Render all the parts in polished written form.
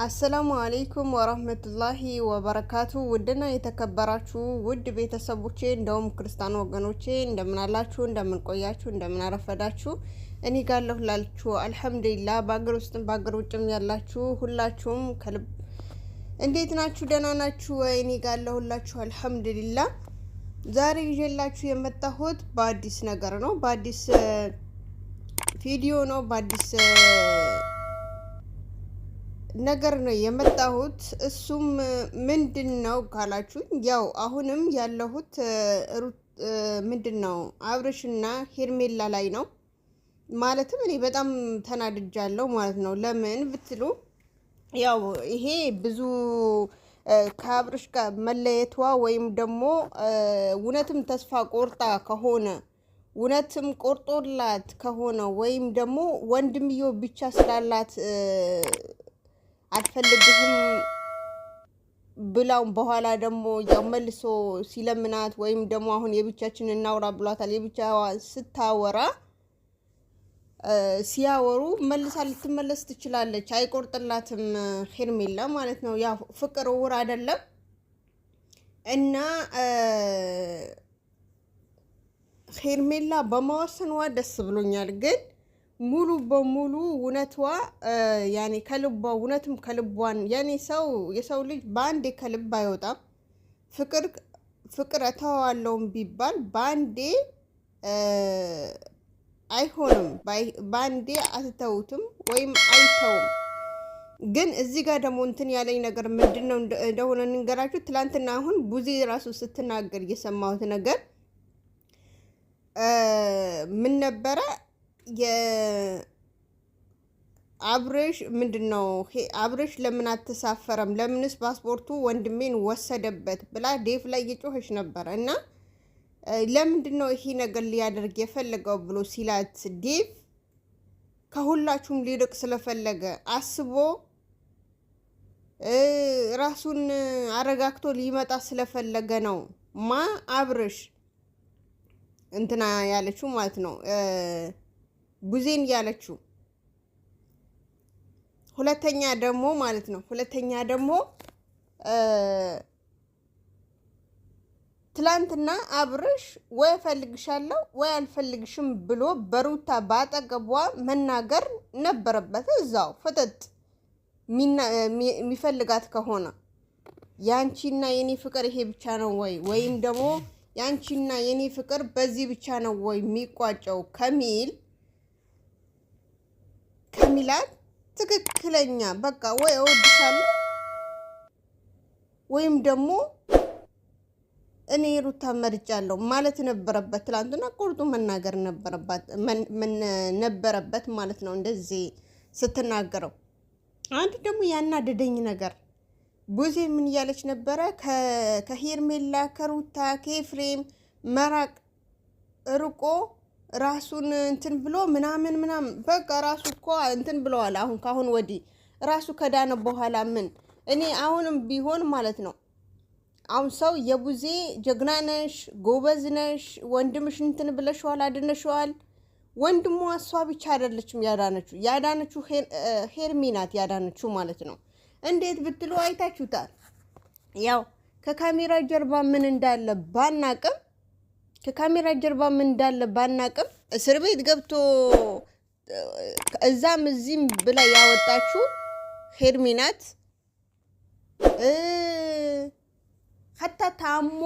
አሰላሙ አለይኩም ወራህመቱላሂ ወበረካቱ ውድና የተከበራችሁ ውድ ቤተሰቦቼ እንደውም ክርስቲያን ወገኖቼ እንደምን አላችሁ እንደምን ቆያችሁ እንደምን አረፈዳችሁ እኔ ጋለሁ ላልችሁ አልহামዱሊላህ ባገር ውስጥም ባገር ውጭም ያላችሁ ሁላችሁም ከልብ እንዴት ናችሁ ደህና ናችሁ ወይ እኔ ጋለሁ ሁላችሁ አልহামዱሊላህ ዛሬ ይዤላችሁ የመጣሁት በአዲስ ነገር ነው በአዲስ ቪዲዮ ነው በአዲስ ነገር ነው የመጣሁት እሱም ምንድነው ካላችሁ ያው አሁንም ያለሁት ምንድነው አብርሽና ሄርሜላ ላይ ነው ማለትም እኔ በጣም ተናድጃለሁ ማለት ነው ለምን ብትሉ ያው ይሄ ብዙ ከአብርሽ ጋር መለየቷ ወይም ደግሞ እውነትም ተስፋ ቆርጣ ከሆነ እውነትም ቆርጦላት ከሆነ ወይም ደግሞ ወንድምዮ ብቻ ስላላት አልፈልግህም ብላው በኋላ ደግሞ ያው መልሶ ሲለምናት ወይም ደግሞ አሁን የብቻችን እናውራ ብሏታል የብቻዋ ስታወራ ሲያወሩ መልሳ ልትመለስ ትችላለች አይቆርጥላትም ሄርሜላ ማለት ነው ያ ፍቅር ወር አይደለም እና ሄርሜላ በመወሰኗ ደስ ብሎኛል ግን ሙሉ በሙሉ እውነቷ ያኔ ከልቧ እውነትም ከልቧን ያኔ የሰው ልጅ ባንዴ ከልብ አይወጣም ፍቅር ተዋዋለውም ቢባል ባንዴ አይሆንም ባንዴ አትተውትም ወይም አይተውም ግን እዚህ ጋር ደግሞ እንትን ያለኝ ነገር ምንድነው እንደሆነ እንገራችሁ ትላንትና አሁን ቡዜ ራሱ ስትናገር የሰማሁት ነገር ምን ነበረ የአብርሽ ምንድነው አብርሽ ለምን አትሳፈረም ለምንስ ፓስፖርቱ ወንድሜን ወሰደበት ብላ ዴቭ ላይ እየጮኸች ነበር እና ለምንድነው ይሄ ነገር ሊያደርግ የፈለገው ብሎ ሲላት ዴቭ ከሁላችሁም ሊርቅ ስለፈለገ አስቦ ራሱን አረጋግቶ ሊመጣ ስለፈለገ ነው አብርሽ እንትና ያለችው ማለት ነው ቡዜን ያለችው ሁለተኛ ደግሞ ትላንትና አብርሽ ወይ ፈልግሻለሁ ወይ አልፈልግሽም ብሎ በሩታ ባጠገቧ መናገር ነበረበት እዛው ፍጥጥ የሚፈልጋት ከሆነ ያንቺና የኔ ፍቅር ይሄ ብቻ ነው ወይም ደግሞ ያንቺና የኔ ፍቅር በዚህ ብቻ ነው ወይ የሚቋጨው ከሚላት ትክክለኛ በቃ ወይ እወድሻለሁ ወይም ደግሞ እኔ ሩታ መርጫለሁ ማለት ነበረበት ትላንትና ቁርጡ መናገር ነበረበት ማለት ነው እንደዚህ ስትናገረው አንድ ደግሞ ያናደደኝ ነገር ቡዜ ምን ያለች ነበረ ከሄርሜላ ከሩታ ከኤፍሬም መራቅ ርቆ ራሱን እንትን ብሎ ምናምን በቃ ራሱ እኮ እንትን ብለዋል አሁን ካሁን ወዲህ ራሱ ከዳነ በኋላ ምን እኔ አሁንም ቢሆን ማለት ነው አሁን ሰው የቡዜ ጀግና ነሽ ጎበዝ ነሽ ወንድምሽ እንትን ብለሽዋል አድነሽዋል ወንድሟ እሷ ብቻ አይደለችም ያዳነችው ሄርሜ ናት ያዳነችው ማለት ነው እንዴት ብትሉ አይታችሁታል ያው ከካሜራ ጀርባ ምን እንዳለ ባናቅም እስር ቤት ገብቶ እዛም እዚህም ብላ ያወጣችሁ ሄርሜ ናት ሐታ ታሞ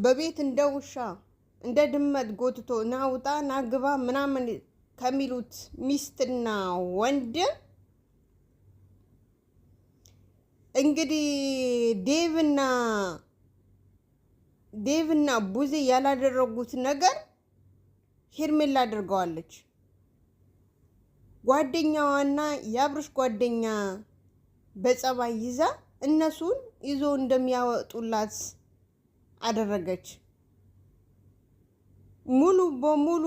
በቤት እንደውሻ እንደ ድመት ጎትቶ ናውጣ ናግባ ምናምን ከሚሉት ሚስትና ወንድም እንግዲህ ዴቭና ቡዜ ያላደረጉት ነገር ሄርሜላ አድርገዋለች ጓደኛዋና የአብርሽ ጓደኛ በጸባይ ይዛ እነሱን ይዞ እንደሚያወጡላት አደረገች ሙሉ በሙሉ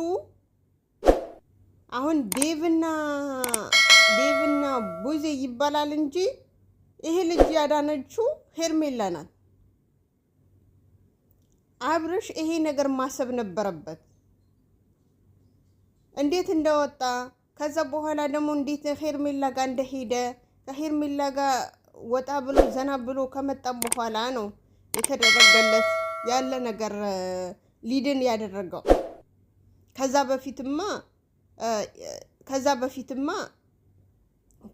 አሁን ዴቭና ቡዜ ይባላል እንጂ ይሄ ልጅ ያዳነችው ሄርሜላ ናት አብርሽ ይሄ ነገር ማሰብ ነበረበት እንዴት እንደወጣ ከዛ በኋላ ደግሞ እንዴት ሄርሜላ ጋር እንደሄደ ከሄርሜላ ጋር ወጣ ብሎ ዘና ብሎ ከመጣ በኋላ ነው የተደረገለት ያለ ነገር ሊድን ያደረገው። ከዛ በፊትማ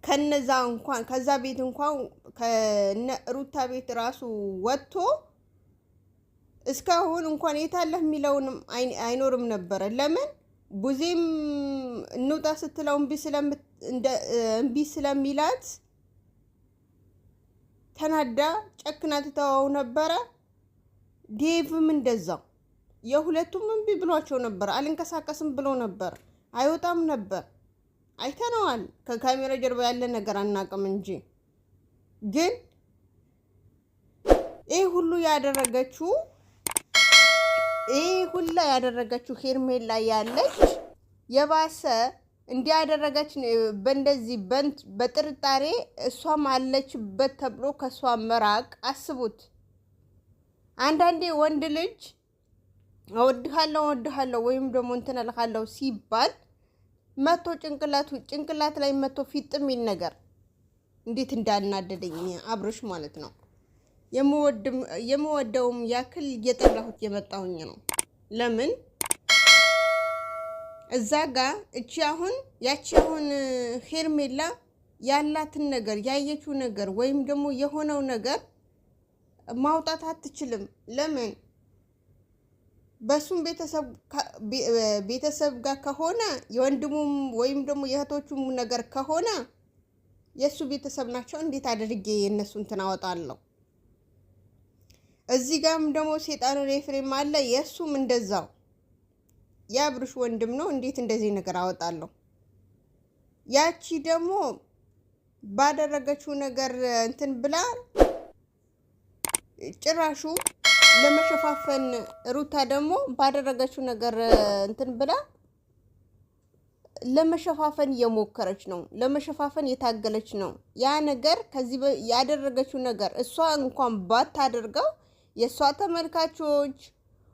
ከነዛ እንኳን ከዛ ቤት እንኳን ከነ ሩታ ቤት ራሱ ወጥቶ እስካሁን እንኳን የታለህ የሚለውንም አይኖርም ነበረ። ለምን ቡዜም እንውጣ ስትለው እምቢ ስለሚላት ተናዳ ጨክና ትተወው ነበረ። ዴቭም እንደዛው የሁለቱም እምቢ ብሏቸው ነበር። አልንቀሳቀስም ብሎ ነበር። አይወጣም ነበር። አይተነዋል። ከካሜራ ጀርባ ያለ ነገር አናውቅም እንጂ ግን ይህ ሁሉ ያደረገችው ሄርሜላ ያለች የባሰ እንዲያደረገች በእንደዚህ በጥርጣሬ እሷም አለችበት ተብሎ ከሷ መራቅ አስቡት። አንዳንዴ ወንድ ልጅ እወድሃለሁ ወይም ደግሞ እንትን እልሃለሁ ሲባል መቶ ጭንቅላት ላይ መቶ ፊጥ የሚል ነገር እንዴት እንዳናደደኝ አብርሽ ማለት ነው። የምወደውም ያክል እየጠላሁት የመጣሁኝ ነው። ለምን እዛ ጋ ያቺ አሁን ሄርሜላ ያላትን ነገር ያየችው ነገር ወይም ደግሞ የሆነው ነገር ማውጣት አትችልም። ለምን በሱም ቤተሰብ ጋር ከሆነ የወንድሙም ወይም ደግሞ የእህቶቹም ነገር ከሆነ የሱ ቤተሰብ ናቸው። እንዴት አድርጌ የነሱ እንትን አወጣለሁ? እዚህ ጋርም ደግሞ ሴጣኑ ኤፍሬም አለ። የሱም እንደዛው የአብርሽ ወንድም ነው። እንዴት እንደዚህ ነገር አወጣለሁ? ያቺ ደግሞ ባደረገችው ነገር እንትን ብላ ጭራሹ ለመሸፋፈን ሩታ ደግሞ ባደረገችው ነገር እንትን ብላ ለመሸፋፈን እየሞከረች ነው። ለመሸፋፈን የታገለች ነው። ያ ነገር ከዚህ ያደረገችው ነገር እሷ እንኳን ባታደርገው የእሷ ተመልካቾች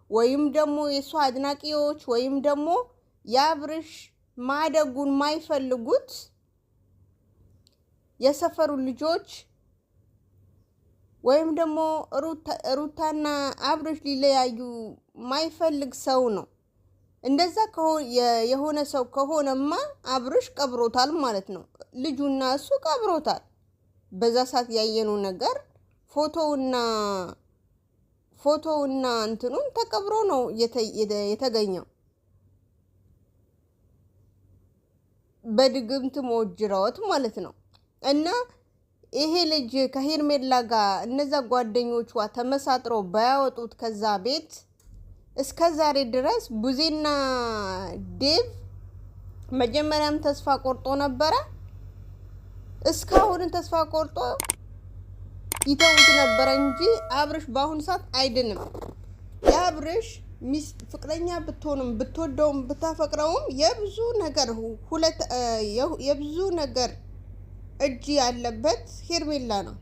ወይም ደግሞ የእሷ አድናቂዎች ወይም ደግሞ የአብርሽ ማደጉን ማይፈልጉት የሰፈሩ ልጆች ወይም ደግሞ ሩታና አብርሽ ሊለያዩ ማይፈልግ ሰው ነው። እንደዛ የሆነ ሰው ከሆነማ አብርሽ ቀብሮታል ማለት ነው። ልጁና እሱ ቀብሮታል። በዛ ሰዓት ያየነው ነገር ፎቶውና እንትኑን ተቀብሮ ነው የተገኘው። በድግምት ሞጅራዎት ማለት ነው። እና ይሄ ልጅ ከሄርሜላ ጋር እነዛ ጓደኞቿ ተመሳጥረው ባያወጡት ከዛ ቤት እስከ ዛሬ ድረስ ቡዜና ዴቭ መጀመሪያም ተስፋ ቆርጦ ነበረ። እስካሁን ተስፋ ቆርጦ ይተውት ነበረ እንጂ አብርሽ በአሁኑ ሰዓት አይድንም። የአብርሽ ፍቅረኛ ብትሆንም ብትወደውም ብታፈቅረውም የብዙ ነገር እጅ ያለበት ሄርሜላ ነው።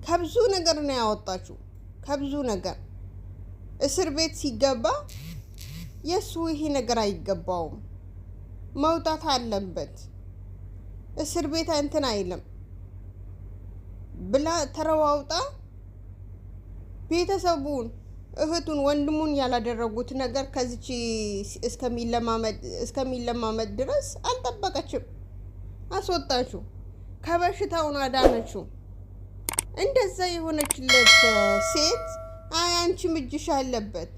ከብዙ ነገር ነው ያወጣችው። ከብዙ ነገር እስር ቤት ሲገባ የሱ ይሄ ነገር አይገባውም፣ መውጣት አለበት፣ እስር ቤት እንትን አይልም ብላ ተረዋውጣ ቤተሰቡን እህቱን ወንድሙን ያላደረጉት ነገር ከዚች እስከሚለማመድ ድረስ አልጠበቀችም። አስወጣችሁ፣ ከበሽታውን አዳነችው። እንደዛ የሆነችለት ሴት አንቺም እጅሽ አለበት፣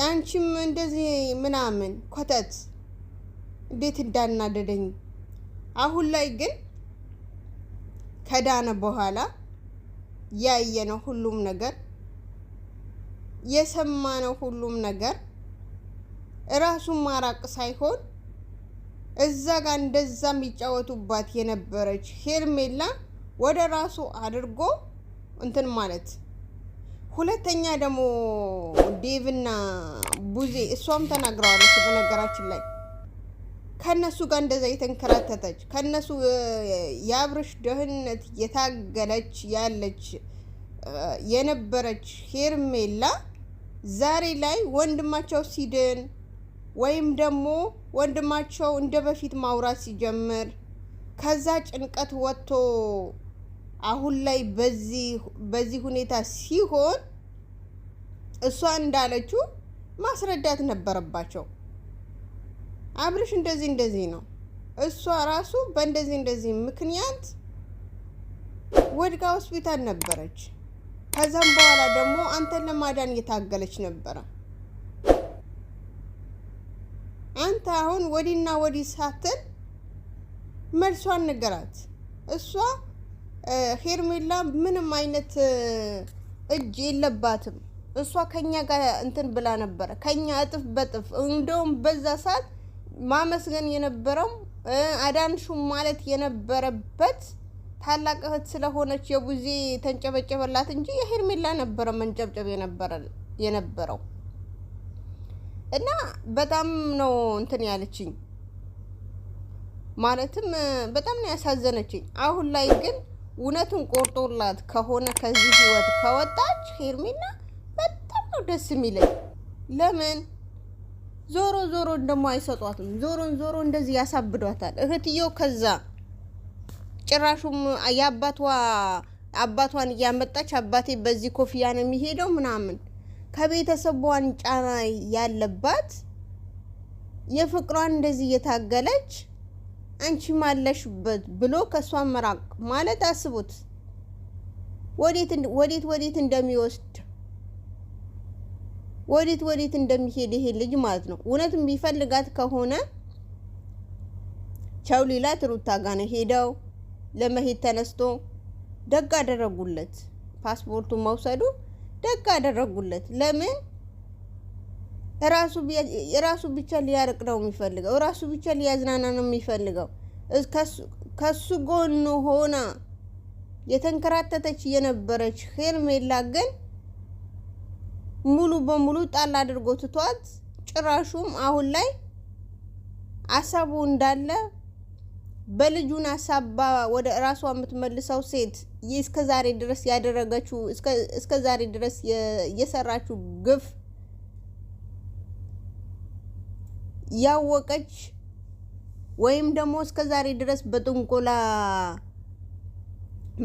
አንቺም እንደዚህ ምናምን ኮተት እንዴት እንዳናደደኝ። አሁን ላይ ግን ከዳነ በኋላ ያየነው ሁሉም ነገር የሰማነው ሁሉም ነገር ራሱን ማራቅ ሳይሆን እዛ ጋር እንደዛ የሚጫወቱባት የነበረች ሄርሜላ ወደ ራሱ አድርጎ እንትን ማለት። ሁለተኛ ደግሞ ዴቭና ቡዜ እሷም ተናግረዋለች። በነገራችን ላይ ከነሱ ጋር እንደዛ የተንከራተተች ከነሱ የአብርሽ ደህንነት የታገለች ያለች የነበረች ሄርሜላ ዛሬ ላይ ወንድማቸው ሲድን ወይም ደግሞ ወንድማቸው እንደ በፊት ማውራት ሲጀምር ከዛ ጭንቀት ወጥቶ አሁን ላይ በዚህ ሁኔታ ሲሆን እሷ እንዳለችው ማስረዳት ነበረባቸው። አብርሽ እንደዚህ ነው፣ እሷ ራሱ በእንደዚህ ምክንያት ወድቃ ሆስፒታል ነበረች። ከዛም በኋላ ደግሞ አንተን ለማዳን እየታገለች ነበረ። አንተ አሁን ወዲና ወዲ ሳትል መልሷን ንገራት። እሷ ሄርሜላ ምንም አይነት እጅ የለባትም። እሷ ከኛ ጋር እንትን ብላ ነበረ፣ ከኛ እጥፍ በጥፍ እንደውም በዛ ሰዓት ማመስገን የነበረው አዳንሹ ማለት የነበረበት ታላቅ እህት ስለሆነች የቡዜ ተንጨበጨበላት እንጂ የሄርሜላ ነበረ መንጨብጨብ የነበረው። እና በጣም ነው እንትን ያለችኝ፣ ማለትም በጣም ነው ያሳዘነችኝ። አሁን ላይ ግን እውነቱን ቆርጦላት ከሆነ ከዚህ ህይወት ከወጣች ሄርሜላ በጣም ነው ደስ የሚለኝ። ለምን ዞሮ እንደሞ አይሰጧትም። ዞሮ እንደዚህ ያሳብዷታል። እህትየው ከዛ ጭራሹም አባቷን እያመጣች አባቴ በዚህ ኮፍያ ነው የሚሄደው ምናምን ከቤተሰቧን ጫና ያለባት የፍቅሯን እንደዚህ እየታገለች አንቺ ማለሽበት ብሎ ከሷ መራቅ ማለት አስቡት፣ ወዴት እንደሚወስድ ወዴት እንደሚሄድ ይሄ ልጅ ማለት ነው። እውነትም ቢፈልጋት ከሆነ ቻው ሊላት ሩታ ጋር ነው ሄደው ለመሄድ ተነስቶ ደግ አደረጉለት። ፓስፖርቱን መውሰዱ ደግ አደረጉለት። ለምን ራሱ ብቻ ሊያርቅ ነው የሚፈልገው፣ ራሱ ብቻ ሊያዝናና ነው የሚፈልገው። ከሱ ጎን ሆና የተንከራተተች የነበረች ሄርሜላ ግን ሙሉ በሙሉ ጣል አድርጎ ትቷት፣ ጭራሹም አሁን ላይ አሳቡ እንዳለ በልጁን አሳባ ወደ ራሷ የምትመልሰው ሴት እስከዛሬ ድረስ ያደረገችው እስከዛሬ ድረስ የሰራችው ግፍ ያወቀች ወይም ደግሞ እስከዛሬ ድረስ በጥንቆላ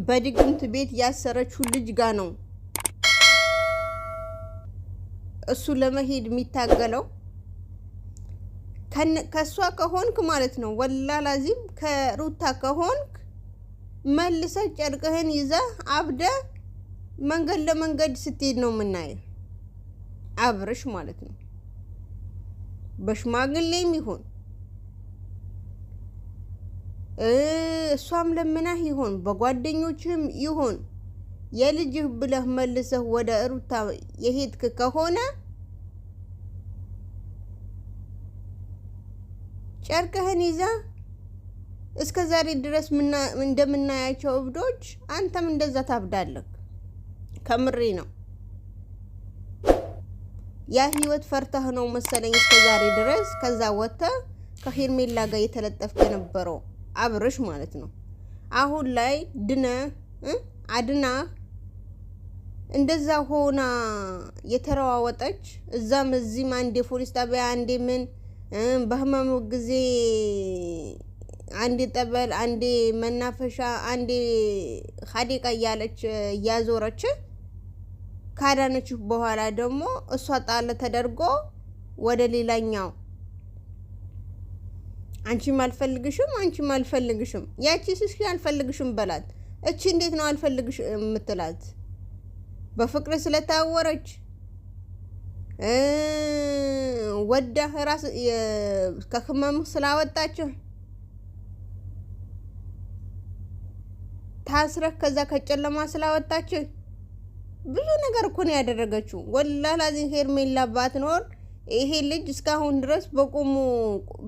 በድግምት ቤት ያሰረችው ልጅ ጋር ነው እሱ ለመሄድ የሚታገለው። ከሷ ከሆንክ ማለት ነው ወላላዚም ከሩታ ከሆንክ መልሰ ጨርቅህን ይዘ አብደ መንገድ ለመንገድ ስትሄድ ነው የምናየው። አብርሽ ማለት ነው በሽማግሌም ይሁን እሷም ለምናህ ይሁን በጓደኞችም ይሁን የልጅህ ብለህ መልሰህ ወደ ሩታ የሄድክ ከሆነ ጨርቅህን ይዛ እስከ ዛሬ ድረስ እንደምናያቸው እብዶች አንተም እንደዛ ታብዳለህ። ከምሬ ነው። ያ ህይወት ፈርተህ ነው መሰለኝ እስከ ዛሬ ድረስ ከዛ ወጥተህ ከሄርሜላ ጋር የተለጠፍክ የነበረው አብርሽ ማለት ነው። አሁን ላይ አድና እንደዛ ሆና የተረዋወጠች እዛም እዚህም አንዴ ፖሊስ ጣቢያ አንዴ ምን በህመሙ ጊዜ አንዴ ጠበል አንዴ መናፈሻ አንዴ ሀዲቃ እያለች እያዞረች ካዳነች በኋላ ደግሞ እሷ ጣለ ተደርጎ ወደ ሌላኛው አንቺም አልፈልግሽም ያቺ ስሽ አልፈልግሽም በላት። እቺ እንዴት ነው አልፈልግሽ የምትላት? በፍቅር ስለታወረች ወዳ ራስ ከህመም ስላወጣችሁ ታስረህ ከዛ ከጨለማ ስላወጣችሁ ብዙ ነገር እኮ ነው ያደረገችው። ወላሂ ላዚም ሄርሜላ ባትኖር ይሄ ልጅ እስካሁን ድረስ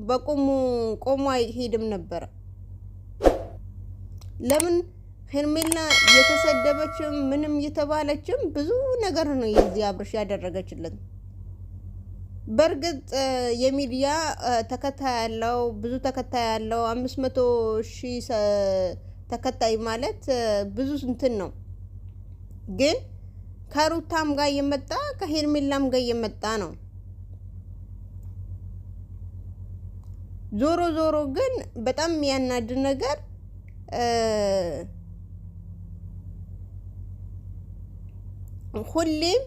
በቁሙ ቆሞ አይሄድም ነበር። ለምን ሄርሜላ የተሰደበችም ምንም የተባለችም ብዙ ነገር ነው የዚህ አብርሽ ያደረገችለት። በርግጥ የሚዲያ ተከታይ ያለው ብዙ ተከታይ ያለው 500,000 ተከታይ ማለት ብዙ እንትን ነው። ግን ከሩታም ጋር የመጣ ከሄርሜላም ጋር የመጣ ነው። ዞሮ ግን በጣም የሚያናድ ነገር ሁሌም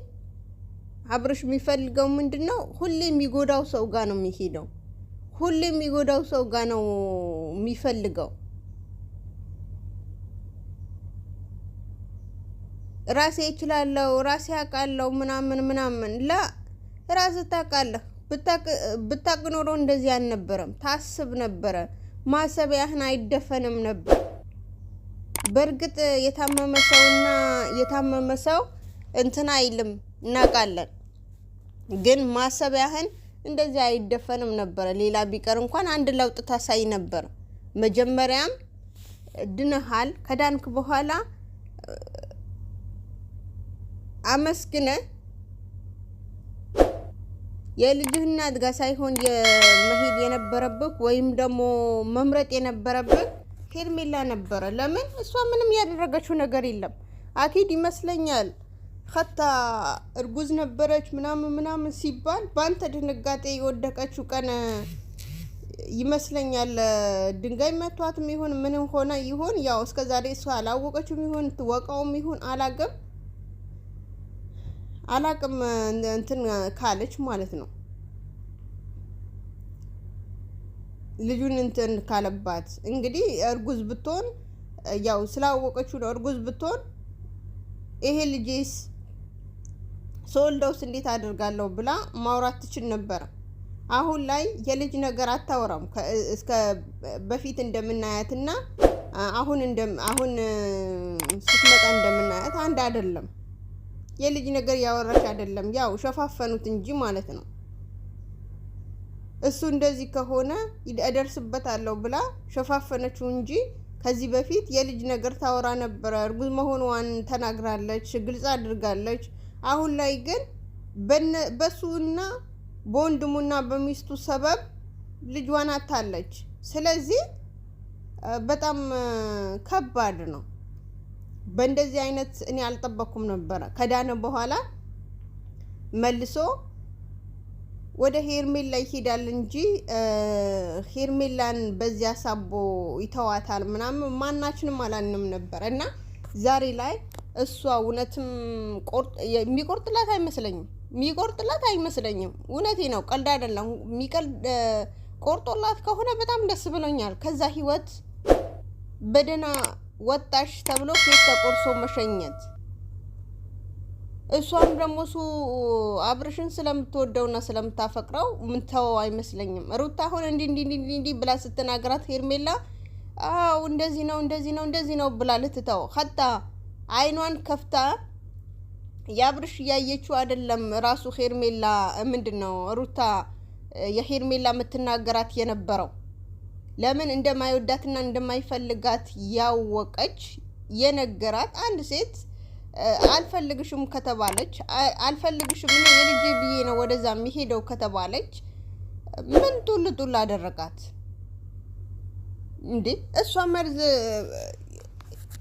አብርሽ የሚፈልገው ምንድነው? ሁሌም የሚጎዳው ሰው ጋር ነው የሚሄደው። ሁሌም የሚጎዳው ሰው ጋር ነው የሚፈልገው። ራሴ እችላለሁ፣ ራሴ አውቃለሁ ምናምን ራስ ታውቃለህ። ብታቅ ኖሮ እንደዚህ አልነበረም። ታስብ ነበረ። ማሰቢያህን አይደፈንም ነበር። በእርግጥ የታመመ ሰው እንትን አይልም እናውቃለን። ግን ማሰቢያህን እንደዚህ አይደፈንም ነበር። ሌላ ቢቀር እንኳን አንድ ለውጥ ታሳይ ነበር። መጀመሪያም ድነሃል። ከዳንክ በኋላ አመስግነ የልጅህ እናት ጋር ሳይሆን የመሄድ የነበረብህ ወይም ደግሞ መምረጥ የነበረብህ ሄርሜላ ነበረ። ለምን? እሷ ምንም ያደረገችው ነገር የለም። አኪድ ይመስለኛል ኸታ እርጉዝ ነበረች ምናምን ሲባል በአንተ ድንጋጤ የወደቀችው ቀን ይመስለኛል። ድንጋይ መቷትም ይሁን ምንም ሆነ ይሁን ያው እስከዛሬ እሷ አላወቀችውም ይሁን ትወቀውም ይሁን አላቅም እንትን ካለች ማለት ነው። ልጁን እንትን ካለባት እንግዲህ እርጉዝ ብትሆን ያው ስላወቀችው ነው። እርጉዝ ብትሆን ይሄ ልጅስ ሶልደውስ እንዴት አደርጋለሁ ብላ ማውራት ትችል ነበር። አሁን ላይ የልጅ ነገር አታወራም። እስከ በፊት እንደምናያትና አሁን ስትመጣ እንደምናያት አንድ አይደለም። የልጅ ነገር ያወራች አይደለም። ያው ሸፋፈኑት እንጂ ማለት ነው። እሱ እንደዚህ ከሆነ እደርስበታለሁ ብላ ሸፋፈነችው እንጂ ከዚህ በፊት የልጅ ነገር ታወራ ነበረ። እርጉዝ መሆኗን ተናግራለች፣ ግልጽ አድርጋለች። አሁን ላይ ግን በሱና በወንድሙና በሚስቱ ሰበብ ልጇን አታለች። ስለዚህ በጣም ከባድ ነው። በእንደዚህ አይነት እኔ አልጠበኩም ነበረ። ከዳነ በኋላ መልሶ ወደ ሄርሜላ ይሄዳል እንጂ ሄርሜላን በዚያ ሳቦ ይተዋታል ምናምን ማናችንም አላንም ነበር። እና ዛሬ ላይ እሷ እውነትም የሚቆርጥላት አይመስለኝም። እውነቴ ነው፣ ቀልድ አይደለም። ቆርጦላት ከሆነ በጣም ደስ ብሎኛል። ከዛ ህይወት በደና ወጣሽ ተብሎ ኬክ ተቆርሶ መሸኘት። እሷም ደግሞ እሱ አብርሽን ስለምትወደውና ስለምታፈቅረው ምንተው አይመስለኝም። ሩታ አሁን እንዲህ ብላ ስትናገራት ሄርሜላ አው እንደዚህ ነው ብላ ልትተው ሀታ አይኗን ከፍታ ያብርሽ ያየችው አይደለም። ራሱ ሄርሜላ ምንድነው ሩታ የሄርሜላ የምትናገራት የነበረው ለምን እንደማይወዳትና እንደማይፈልጋት ያወቀች የነገራት አንድ ሴት አልፈልግሽም ከተባለች አልፈልግሽም እኔ የልጄ ብዬ ነው ወደዛ የሚሄደው ከተባለች ምን ጡል አደረጋት እንዴ? እሷ መርዝ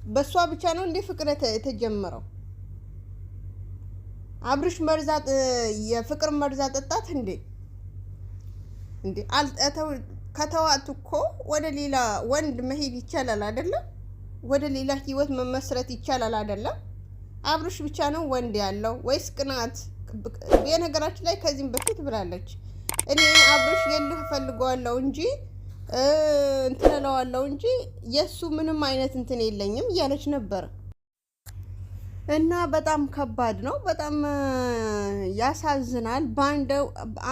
በሷ ብቻ ነው እንዴ ፍቅር የተጀመረው? አብርሽ መርዛት የፍቅር መርዛት ጠጣት እንዴ? ከተዋት እኮ ወደ ሌላ ወንድ መሄድ ይቻላል አይደለም? ወደ ሌላ ህይወት መመስረት ይቻላል አይደለም? አብርሽ ብቻ ነው ወንድ ያለው ወይስ ቅናት? በነገራችን ላይ ከዚህም በፊት ብላለች እኔ አብርሽ የልህ ፈልገዋለሁ እንጂ እንትለዋለሁ እንጂ የሱ ምንም አይነት እንትን የለኝም እያለች ነበር። እና በጣም ከባድ ነው። በጣም ያሳዝናል።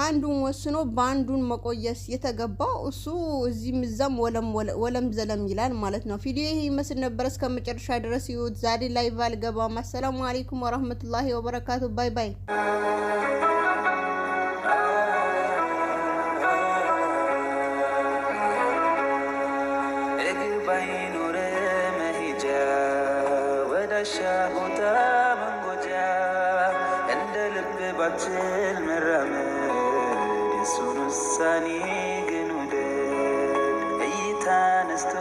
አንዱን ወስኖ በአንዱን መቆየስ የተገባው እሱ እዚህም እዛም ወለም ዘለም ይላል ማለት ነው። ቪዲዮ ይሄ ይመስል ነበር። እስከ መጨረሻ ድረስ ይሁት። ዛሬ ላይቭ አልገባም። አሰላሙ አለይኩም ወራህመቱላሂ ወበረካቱ። ባይ ባይ። ሻሁታ መንጎጃ እንደ ልብ ባትል መራመድ የሱን ውሳኔ ግን ውደድ እይታ ነስቶ